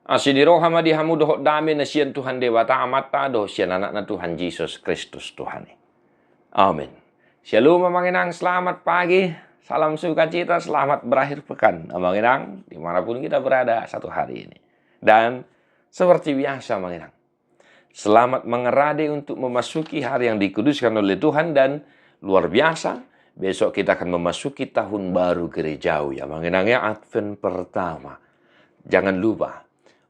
Asidiro hamadi hamu doh dame na sian Tuhan Dewata amata doh sian anak na Tuhan Yesus Kristus Tuhan. Amin. Shalom Amanginang, selamat pagi, salam sukacita, selamat berakhir pekan Amanginang, dimanapun kita berada satu hari ini. Dan seperti biasa Amanginang, selamat mengerade untuk memasuki hari yang dikuduskan oleh Tuhan. Dan luar biasa, besok kita akan memasuki tahun baru gerejawi Amanginang ya, Advent pertama. Jangan lupa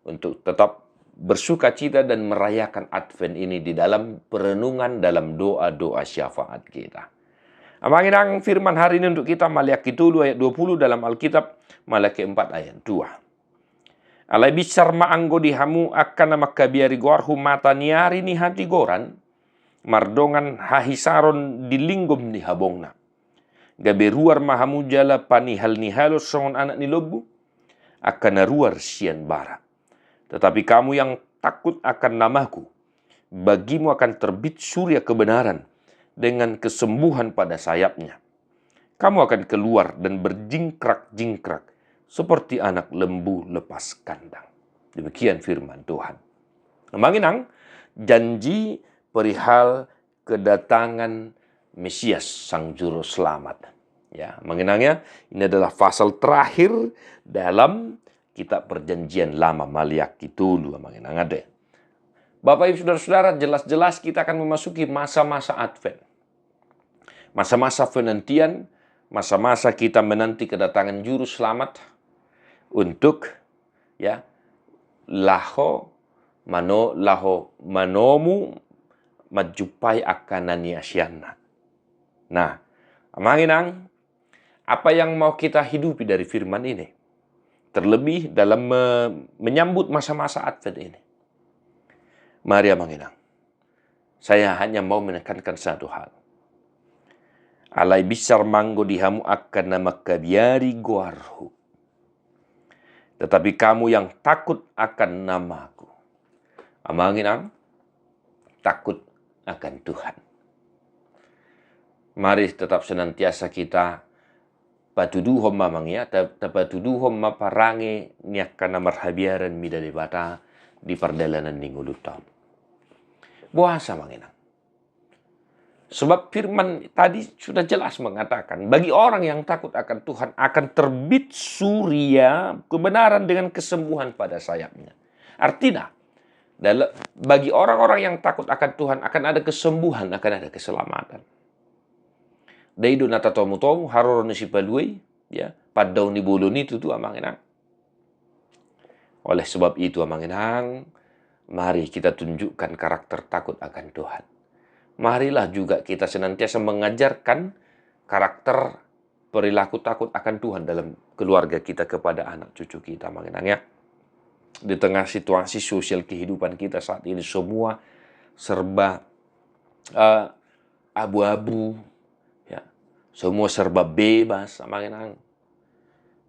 untuk tetap bersuka cita dan merayakan Advent ini di dalam perenungan, dalam doa-doa syafaat kita. Amanginang firman hari ini untuk kita Maliaki 2 ayat 20 dalam Alkitab, Maliaki 4 ayat 2. Alai bisar maanggo dihamu akan nama kabiari gorhu mata niari ni hati goran, mardongan hahisaron dilinggum ni habongna. Gaberuar mahamu jala panihal nihalo songon anak ni lobu, akan naruar sian bara. Tetapi kamu yang takut akan namaku, bagimu akan terbit surya kebenaran dengan kesembuhan pada sayapnya. Kamu akan keluar dan berjingkrak-jingkrak seperti anak lembu lepas kandang. Demikian firman Tuhan. Amanginang, janji perihal kedatangan Mesias Sang Juru Selamat. Ya, mengenangnya ini adalah pasal terakhir dalam kitab Perjanjian Lama Maliaki dulu mengenang ada. Bapak Ibu Saudara-saudara, jelas-jelas kita akan memasuki masa-masa Advent. Masa-masa penantian, masa-masa kita menanti kedatangan Juru Selamat untuk ya laho manomu majupai akanani asyana. Nah, amanginang, apa yang mau kita hidupi dari firman ini? Terlebih dalam menyambut masa-masa Advent ini. Mari amanginang, saya hanya mau menekankan satu hal. Alai bisar manggo dihamu akan nama kabiari goarhu. Tetapi kamu yang takut akan namaku. Amanginang, takut akan Tuhan. Mari tetap senantiasa kita patuduhom mamang ya, patuduhom maparangi niakana marhabiaran mida debata di perdalanan ningulutam. Buasa manginang. Sebab firman tadi sudah jelas mengatakan, bagi orang yang takut akan Tuhan akan terbit surya kebenaran dengan kesembuhan pada sayapnya. Artinya, bagi orang-orang yang takut akan Tuhan akan ada kesembuhan, akan ada keselamatan. Daido nata tomu haror ni sipalui ya padau ni bulun itu tu amanginang. Oleh sebab itu amanginang, mari kita tunjukkan karakter takut akan Tuhan. Marilah juga kita senantiasa mengajarkan karakter perilaku takut akan Tuhan dalam keluarga kita kepada anak cucu kita amanginang ya. Di tengah situasi sosial kehidupan kita saat ini semua serba abu-abu. Semua serba bebas amanginang.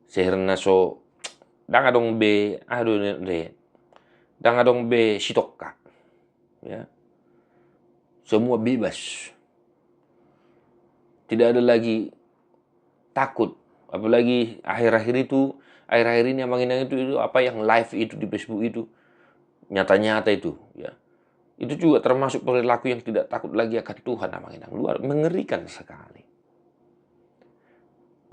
Sehirna so dangadong be dangadong be sitokka. Ya. Semua bebas. Tidak ada lagi takut. Apalagi akhir-akhir ini amanginang itu apa yang live itu di Facebook itu nyata-nyata itu ya. Itu juga termasuk perilaku yang tidak takut lagi akan Tuhan amanginang. Luar mengerikan sekali.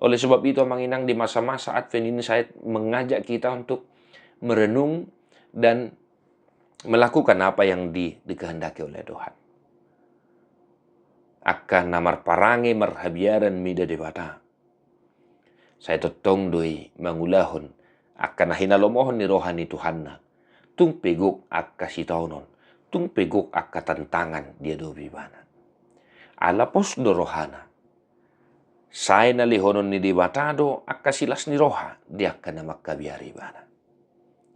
Oleh sebab itu amanginang, di masa-masa Advent ini saya mengajak kita untuk merenung dan melakukan apa yang dikehendaki oleh Tuhan. Akan namar parangi marhabiaran mida debata. Saya totong doi mangulahon akan nahinalomohon ni rohani Tuhanna. Tung pegok akka sitaunon. Tung pegok akka tantangan dia dobi bana. Alapos do rohana. Saya na lihonon ni debatado akasilas ni roha dia akan nama kabiari bana.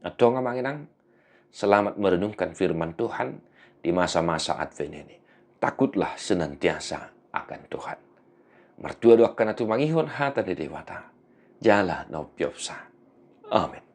Atau ngamanginang, selamat merenungkan firman Tuhan di masa-masa Advent ini. Takutlah senantiasa akan Tuhan. Mertua doakan atu mangihon hata di debata. Jala no piopsa. Amin.